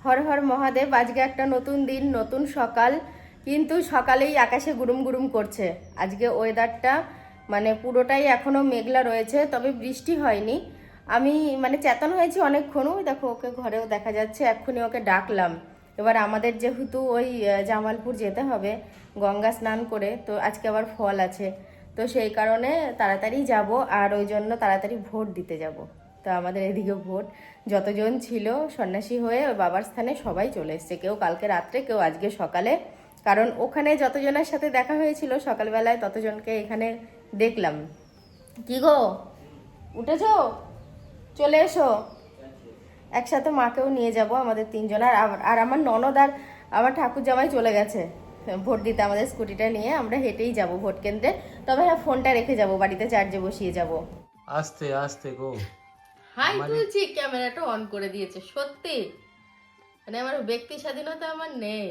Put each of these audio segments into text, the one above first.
হর হর মহাদেব। আজকে একটা নতুন দিন, নতুন সকাল, কিন্তু সকালেই আকাশে গুড়ুম গুড়ুম করছে। আজকে ওয়েদারটা মানে পুরোটাই এখনো মেঘলা রয়েছে, তবে বৃষ্টি হয়নি। আমি মানে চেতন হয়েছি অনেকক্ষণ। ওই দেখো ওকে ঘরেও দেখা যাচ্ছে, এক্ষুনি ওকে ডাকলাম। এবার আমাদের যেহেতু ওই জামালপুর যেতে হবে গঙ্গা স্নান করে, তো আজকে আবার ফল আছে, তো সেই কারণে তাড়াতাড়ি যাব, আর ওই জন্য তাড়াতাড়ি ভোট দিতে যাব। তো আমাদের এদিকে ভোট যতজন ছিল সন্ন্যাসী হয়ে ওই বাবার স্থানে সবাই চলে এসছে, কেউ কালকে রাত্রে, কেউ আজকে সকালে। কারণ ওখানে যতজনের সাথে দেখা হয়েছিল সকালবেলায় ততজনকে এখানে দেখলাম। কি গো, উঠেছো? চলে এসো, একসাথে মাকেও নিয়ে যাব, আমাদের তিনজন। আর আমার ননদ আর আমার ঠাকুর জামাই চলে গেছে ভোট দিতে। আমাদের স্কুটিটা নিয়ে আমরা হেঁটেই যাব ভোট কেন্দ্রে। তবে হ্যাঁ, ফোনটা রেখে যাব, বাড়িতে চার্জে বসিয়ে যাব। আস্তে আস্তে গো। হাই মানে তুলছি, ক্যামেরাটা অন করে দিয়েছে। সত্যি মানে আমার ব্যক্তি স্বাধীনতা আমার নেই।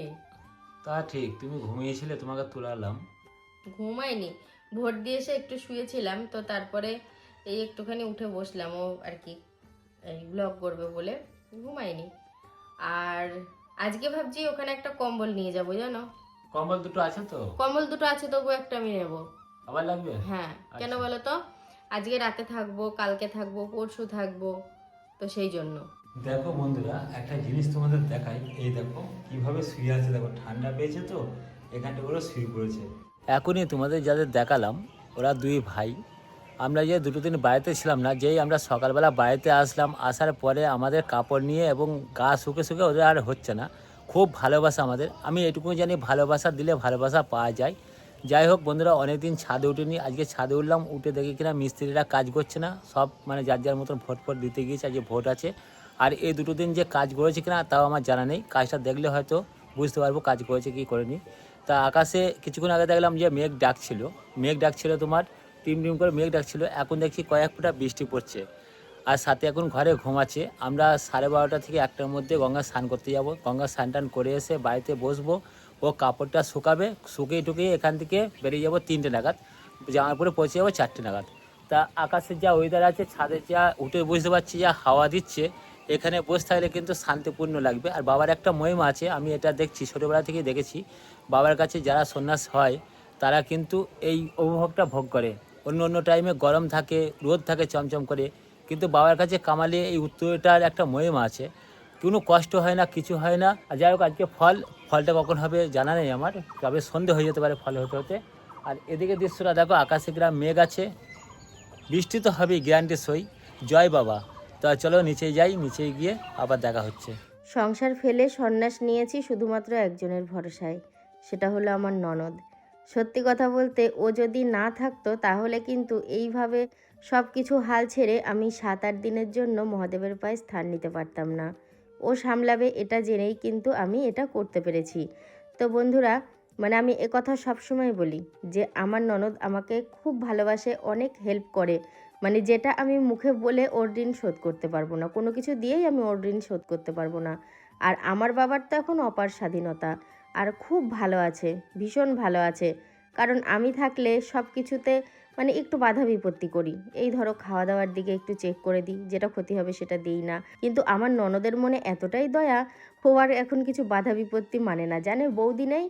তা ঠিক, তুমি ঘুমিয়েছিলে, তোমাকে তুলালাম। ঘুমাইনি, ভোট দিয়ে এসে একটু শুয়েছিলাম, তো তারপরে এই একটুখানি উঠে বসলাম ও আর কি, এই ব্লগ করবে বলে। ঘুমাইনি। আর আজকে ভাবছি ওখানে একটা কম্বল নিয়ে যাবো, জানো। কম্বল দুটো আছে তো? কম্বল দুটো আছে, তবু একটা আমি নেবো। আবার লাগবে? হ্যাঁ, কেন আচ্ছা। বলো তো? আজকে রাতে থাকবো, কালকে থাকবো, পরশু থাকবো, তো সেই জন্য। দেখো বন্ধুরা, একটা জিনিস তোমাদের দেখাই। এই দেখো কিভাবে শুয়ে আছে, দেখো ঠান্ডা পেয়েছে তো এখানটা করে শুয়ে পড়েছে। এখনই তোমাদের যাদের দেখালাম ওরা দুই ভাই। আমরা যে দুটো দিন বাড়িতে ছিলাম না, যেই আমরা সকালবেলা বাড়িতে আসলাম, আসার পরে আমাদের কাপড় নিয়ে এবং গা শুকে শুকে ওদের আর হচ্ছে না। খুব ভালোবাসা আমাদের। আমি এটুকু জানি, ভালোবাসা দিলে ভালোবাসা পাওয়া যায়। যাই হোক বন্ধুরা, অনেক দিন ছাদে উঠিনি, আজকে ছাদে উঠলাম। উঠে দেখি কিনা মিস্ত্রিরা কাজ করছে না, সব মানে যার যার মতন ভোট ফোট দিতে গিয়েছে, আজকে ভোট আছে। আর এই দুটো দিন যে কাজ করেছে কিনা তাও আমার জানা নেই, কাজটা দেখলে হয়তো বুঝতে পারবো কাজ করেছে কি করেনি। তা আকাশে কিছুক্ষণ আগে দেখলাম যে মেঘ ডাকছিল তোমার, টিম টিম করে মেঘ ডাকছিল। এখন দেখছি কয়েক ফোঁটা বৃষ্টি পড়ছে। আর সাথে এখন ঘরে ঘুমাচ্ছে। আমরা 12:30 থেকে 1টার মধ্যে গঙ্গা স্নান করতে যাব। গঙ্গা স্নান টান করে এসে বাড়িতে বসবো, ও কাপড়টা শুকাবে, শুকিয়ে টুকিয়ে এখান থেকে বেরিয়ে যাব 3টে নাগাদ, জামালপুরে পৌঁছে যাবো 4টে নাগাদ। তা আকাশের যা ওয়েদার আছে, ছাদে যা উঠে বুঝতে পারছি যা হাওয়া দিচ্ছে, এখানে বসে থাকলে কিন্তু শান্তিপূর্ণ লাগবে। আর বাবার একটা মহিমা আছে, আমি এটা দেখছি, ছোটোবেলা থেকেই দেখেছি। বাবার কাছে যারা সন্ন্যাস হয় তারা কিন্তু এই উপভোগটা ভোগ করে। অন্য অন্য টাইমে গরম থাকে, রোদ থাকে চমচম করে, কিন্তু বাবার কাছে কামালে এই উত্তরটার একটা মহিমা আছে। কোনো কষ্ট হয় না, কিছু হয় না। আর যাই হোক, আজকে ফলটা কখন হবে জানা নেই আমার, তবে সন্ধে হয়ে যেতে পারে ফল হতে হতে। আর এদিকে দৃশ্যটা দেখো, আকাশে গ্রাম মেঘ আছে, বৃষ্টি তো হবেই গ্যারান্টি সই। জয় বাবা। তো চলো নিচে যাই, নিচে গিয়ে আবার দেখা হচ্ছে। সংসার ফেলে সন্ন্যাস নিয়েছি শুধুমাত্র একজনের ভরসায়, সেটা হলো আমার ননদ। সত্যি কথা বলতে, ও যদি না থাকতো তাহলে কিন্তু এইভাবে সব কিছু হাল ছেড়ে আমি 7-8 দিনের জন্য মহাদেবের পায়ে স্থান নিতে পারতাম না। ও সামলাবে এটা জেনেই কিন্তু আমি এটা করতে পেরেছি। তো বন্ধুরা, মানে আমি একথা সবসময় বলি যে আমার ননদ আমাকে খুব ভালোবাসে, অনেক হেল্প করে। মানে যেটা আমি মুখে বলে ওর ঋণ শোধ করতে পারবো না, কোনো কিছু দিয়েই আমি ওর ঋণ শোধ করতে পারবো না। আর আমার বাবার তো এখন অপার স্বাধীনতা, আর খুব ভালো আছে, ভীষণ ভালো আছে। কারণ আমি থাকলে সব কিছুতে মানে একটু বাধা বিপত্তি করি। এই ধরো খাওয়া দাওয়ার দিকে একটু চেক করে দিই, যেটা ক্ষতি হবে সেটা দিই না। কিন্তু আমার ননদের মনে এতটাই দয়া, হওয়ার এখন কিছু বাধা বিপত্তি মানে না, জানে বৌদি নেই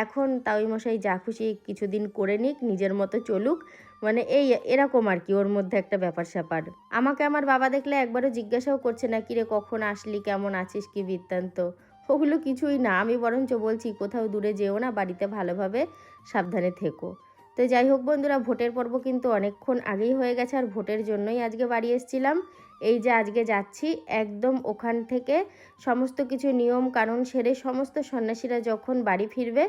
এখন, তাওই মশাই যা খুশি কিছুদিন করে নিক, নিজের মতো চলুক। মানে এই এরকম আর কি ওর মধ্যে একটা ব্যাপার স্যাপার। আমাকে আমার বাবা দেখলে একবারও জিজ্ঞাসাও করছে না, কিরে কখন আসলি, কেমন আছিস, কি বৃত্তান্ত। ওগুলো কিছুই না, আমি বরঞ্চ বলছি কোথাও দূরে যেও না, বাড়িতে ভালোভাবে সাবধানে থেকো। তো যাই হোক বন্ধুরা, ভোটের পর্ব কিন্তু অনেকক্ষণ আগেই হয়ে গেছে, আর ভোটের জন্যই আজকে বাড়ি এসেছিলাম। এই যে আজকে যাচ্ছি, একদম ওখান থেকে সমস্ত কিছু নিয়ম কানুন সেরে সমস্ত সন্ন্যাসীরা যখন বাড়ি ফিরবে,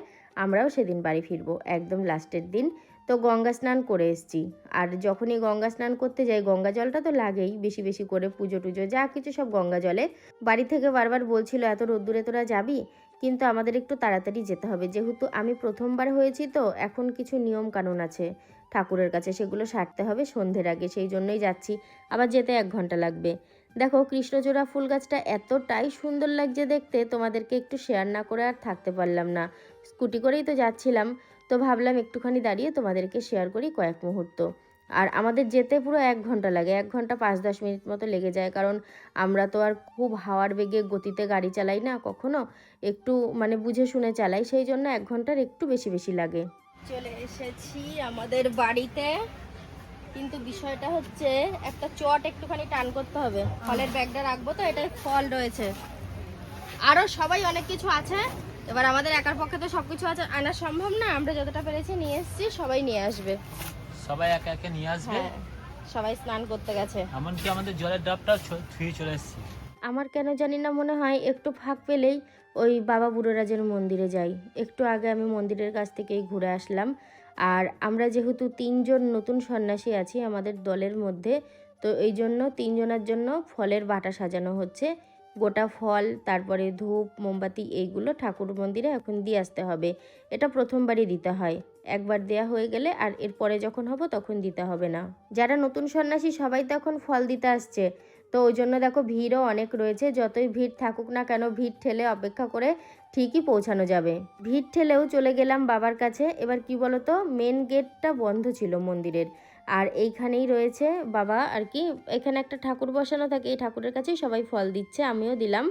আমরাও সেদিন বাড়ি ফিরবো, একদম লাস্টের দিন। তো গঙ্গা স্নান করে এসেছি। আর যখনই গঙ্গা স্নান করতে যাই, গঙ্গা জলটা তো লাগেই বেশি বেশি করে, পুজো টুজো যা কিছু সব গঙ্গা জলে। বাড়ি থেকে বারবার বলছিল এত রোদ্দুরে তোরা যাবি, কিন্তু আমাদের একটু তাড়াতাড়ি যেতে হবে, যেহেতু আমি প্রথমবার হয়েছি, তো এখন কিছু নিয়ম কানুন আছে ঠাকুরের কাছে, সেগুলো সারতে হবে সন্ধ্যের আগে, সেই জন্যই যাচ্ছি। আবার যেতে 1 ঘন্টা লাগবে। দেখো কৃষ্ণচূড়া ফুল গাছটা এতটাই সুন্দর লাগছে দেখতে, তোমাদেরকে একটু শেয়ার না করে আর থাকতে পারলাম না। স্কুটি করেই তো যাচ্ছিলাম, তো ভাবলাম একটুখানি দাঁড়িয়ে তোমাদেরকে শেয়ার করি কয়েক মুহূর্ত। আর আমাদের যেতে পুরো 1 ঘন্টা লাগে, 1 ঘন্টা 5-10 মিনিট মতো লেগে যায়, কারণ আমরা তো আর খুব হাওয়ার বেগে গতিতে গাড়ি চালাই না কখনো, একটু মানে বুঝে শুনে চালাই, সেই জন্য 1 ঘন্টার একটু বেশি বেশি লাগে। চলে এসেছি আমাদের বাড়িতে, কিন্তু বিষয়টা হচ্ছে একটা চট একটুখানি টান করতে হবে, ফলের ব্যাগটা রাখবো তো, এটাই ফল রয়েছে, আরও সবাই অনেক কিছু আছে, এবার আমাদের একার পক্ষে তো সব কিছু আছে আনা সম্ভব না, আমরা যতটা পেরেছি নিয়ে এসেছি, সবাই নিয়ে আসবে, সবাই একে একে নিয়ে আসবে। হ্যাঁ, সবাই স্নান করতে গেছে, এমনকি আমাদের জলের ডাবটা ছুঁয়ে চলে এসেছি। আমার কেন জানি না মনে হয় একটু ফাঁক পেলেই ওই বাবা বুড়োরাজের মন্দিরে যাই। একটু আগে আমি মন্দিরের কাছ থেকেই ঘুরে আসলাম। আর আমরা যেহেতু 3জন নতুন সন্ন্যাসী আছি আমাদের দলের মধ্যে, তো এই জন্য 3জনের জন্য ফলের বাটা সাজানো হচ্ছে। গোটা ফল, তারপরে ধূপ, মোমবাতি, এইগুলো ঠাকুর মন্দিরে এখন দিয়ে আসতে হবে। এটা প্রথমবারই দিতে হয়, একবার দেয়া হয়ে গেলে আর এরপরে যখন হবো তখন দিতে হবে না। যারা নতুন সন্ন্যাসী সবাই তো এখন ফল দিতে আসছে, তো ওই জন্য দেখো ভিড়ও অনেক রয়েছে। যতই ভিড় থাকুক না কেন, ভিড় ঠেলে অপেক্ষা করে ঠিকই পৌঁছানো যাবে। ভিড় ঠেলেও চলে গেলাম বাবার কাছে। এবার কি বলতো, মেন গেটটা বন্ধ ছিল মন্দিরের, আর এইখানেই রয়েছে বাবা আর কি, এখানে একটা ঠাকুর বসানো থাকে, এই ঠাকুরের কাছেই সবাই ফল দিচ্ছে, আমিও দিলাম।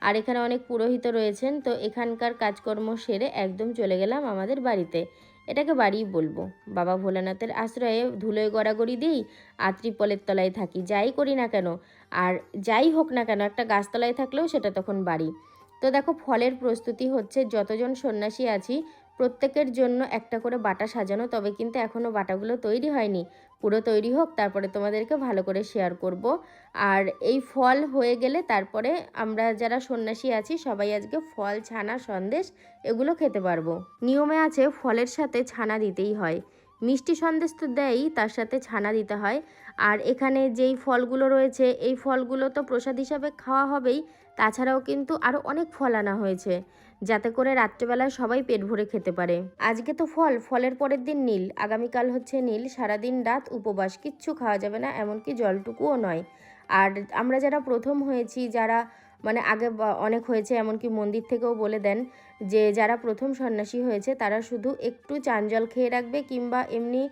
আর এখানে অনেক পুরোহিত রয়েছেন, তো এখানকার কাজকর্ম সেরে একদম চলে গেলাম আমাদের বাড়িতে। এটাকে বাড়িই বলবো, বাবা ভোলানাথের আশ্রয়ে ধুলোয় গড়াগড়ি দিই আর ত্রিপলের তলায় থাকি, যাই করি না কেন, আর যাই হোক না কেন একটা গাছতলায় থাকলেও সেটা তখন বাড়ি। তো দেখো ফলের প্রস্তুতি হচ্ছে, যতজন সন্ন্যাসী আছি প্রত্যেকের জন্য একটা করে বাটা সাজানো, তবে কিন্তু এখনও বাটাগুলো তৈরি হয়নি, পুরো তৈরি হোক তারপরে তোমাদেরকে ভালো করে শেয়ার করব। আর এই ফল হয়ে গেলে তারপরে আমরা যারা সন্ন্যাসী আছি সবাই আজকে ফল, ছানা, সন্দেশ এগুলো খেতে পারবো। নিয়মে আছে ফলের সাথে ছানা দিতেই হয়, মিষ্টি সন্দেশ তো দেয়ই, তার সাথে ছানা দিতে হয়। আর এখানে যেই ফলগুলো রয়েছে এই ফলগুলো তো প্রসাদ হিসাবে খাওয়া হবেই, তাছাড়াও কিন্তু আরও অনেক ফল আনা হয়েছে যাতে করে রাত্রেবেলায় সবাই পেট ভরে খেতে পারে। আজকে তো ফল, ফলের পরের দিন নীল, আগামীকাল হচ্ছে নীল, সারাদিন রাত উপবাস, কিচ্ছু খাওয়া যাবে না, এমনকি জলটুকুও নয়। আর আমরা যারা প্রথম হয়েছি, যারা মানে আগে অনেক হয়েছে, এমনকি মন্দির থেকেও বলে দেন যে যারা প্রথম সন্ন্যাসী হয়েছে তারা শুধু একটু চান জল খেয়ে রাখবে, কিংবা এমনি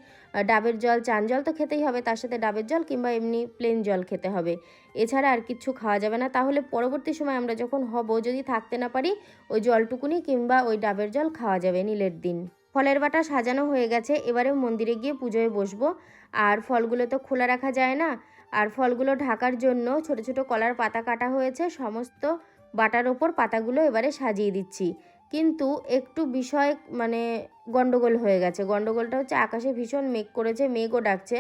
ডাবের জল, চান জল তো খেতেই হবে, তার সাথে ডাবের জল কিংবা এমনি প্লেন জল খেতে হবে, এছাড়া আর কিচ্ছু খাওয়া যাবে না। তাহলে পরবর্তী সময় আমরা যখন হব, যদি থাকতে না পারি, ওই জলটুকুনি কিংবা ওই ডাবের জল খাওয়া যাবে নীলের দিন। ফলের বাটা সাজানো হয়ে গেছে, এবারে মন্দিরে গিয়ে পুজোয় বসবো। আর ফলগুলো তো খোলা রাখা যায় না, আর ফলগুলো ঢাকার জন্য ছোট ছোট কলার পাতা কাটা হয়েছে, সমস্ত বাটার ওপর পাতাগুলো এবারে সাজিয়ে দিচ্ছি। কিন্তু একটু বিষয় মানে গন্ডগোল হয়ে গেছে, গন্ডগোলটা হচ্ছে আকাশে ভীষণ মেঘ করেছে, মেঘও ডাকছে,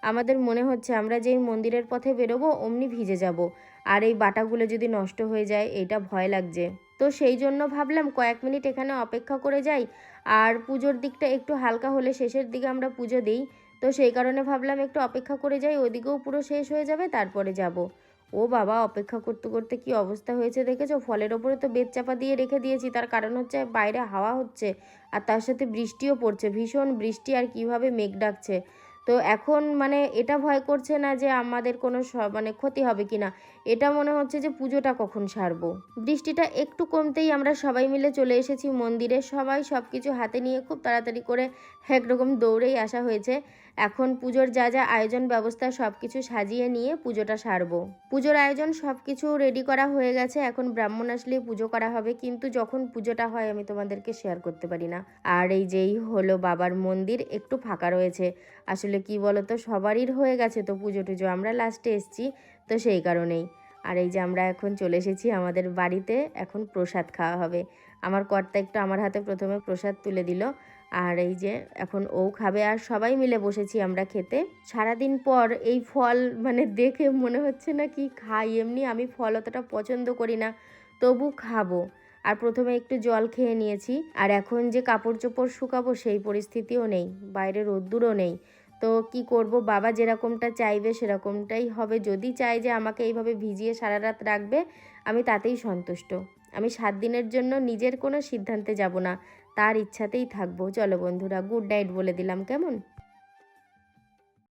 আমাদের মনে হচ্ছে আমরা যেই মন্দিরের পথে বেরোবো অমনি ভিজে যাব, আর এই বাটাগুলো যদি নষ্ট হয়ে যায় এইটা ভয় লাগছে। তো সেই জন্য ভাবলাম কয়েক মিনিট এখানে অপেক্ষা করে যাই, আর পুজোর দিকটা একটু হালকা হলে শেষের দিকে আমরা পুজো দিই, তো সেই কারণে ভাবলাম একটু অপেক্ষা করে যাই, ওদিকেও পুরো শেষ হয়ে যাবে তারপরে যাব। ও বাবা, অপেক্ষা করতে করতে কি অবস্থা হয়েছে দেখেছো, ফলের ওপরে তো বেত চাপা দিয়ে রেখে দিয়েছি, তার কারণ হচ্ছে বাইরে হাওয়া হচ্ছে আর তার সাথে বৃষ্টিও পড়ছে, ভীষণ বৃষ্টি, আর কিভাবে মেঘ ডাকছে। তো এখন মানে এটা ভয় করছে না যে আমাদের কোনো মানে ক্ষতি হবে কি না, এটা মনে হচ্ছে যে পুজোটা কখন সারবো। বৃষ্টিটা একটু কমতেই আমরা সবাই মিলে চলে এসেছি মন্দিরে, সবাই সব কিছু হাতে নিয়ে খুব তাড়াতাড়ি করে একরকম দৌড়েই আসা হয়েছে। এখন পুজোর যা যা আয়োজন ব্যবস্থা সব কিছু সাজিয়ে নিয়ে পুজোটা সারবো। পুজোর আয়োজন সব কিছু রেডি করা হয়ে গেছে, এখন ব্রাহ্মণ আসলে পুজো করা হবে, কিন্তু যখন পুজোটা হয় আমি তোমাদেরকে শেয়ার করতে পারি না। আর এই যেই হলো বাবার মন্দির, একটু ফাঁকা রয়েছে, আসলে কি বলতো সবারই হয়ে গেছে তো পুজো টুজো, আমরা লাস্টে এসছি তো সেই কারণেই। আর এই যে আমরা এখন চলে এসেছি আমাদের বাড়িতে, এখন প্রসাদ খাওয়া হবে। আমার কর্তা একটু আমার হাতে প্রথমে প্রসাদ তুলে দিল, আর এই যে এখন ও খাবে, আর সবাই মিলে বসেছি আমরা খেতে। সারাদিন পর এই ফল মানে দেখে মনে হচ্ছে না কি খাই, এমনি আমি ফল অতটা পছন্দ করি না, তবু খাবো। আর প্রথমে একটু জল খেয়ে নিয়েছি, আর এখন যে কাপড় চোপড় শুকাবো সেই পরিস্থিতিও নেই, বাইরে রোদ্দুরও নেই, তো কি করব, বাবা যেরকমটা চাইবে সেরকমটাই হবে। যদি চাই যে আমাকে এইভাবে ভিজিয়ে সারা রাত রাখবে, আমি তাতেই সন্তুষ্ট। আমি 7 দিনের জন্য নিজের কোনো সিদ্ধান্তে যাব না, তার ইচ্ছাতেই থাকবো। চলো বন্ধুরা, গুড নাইট বলে দিলাম, কেমন?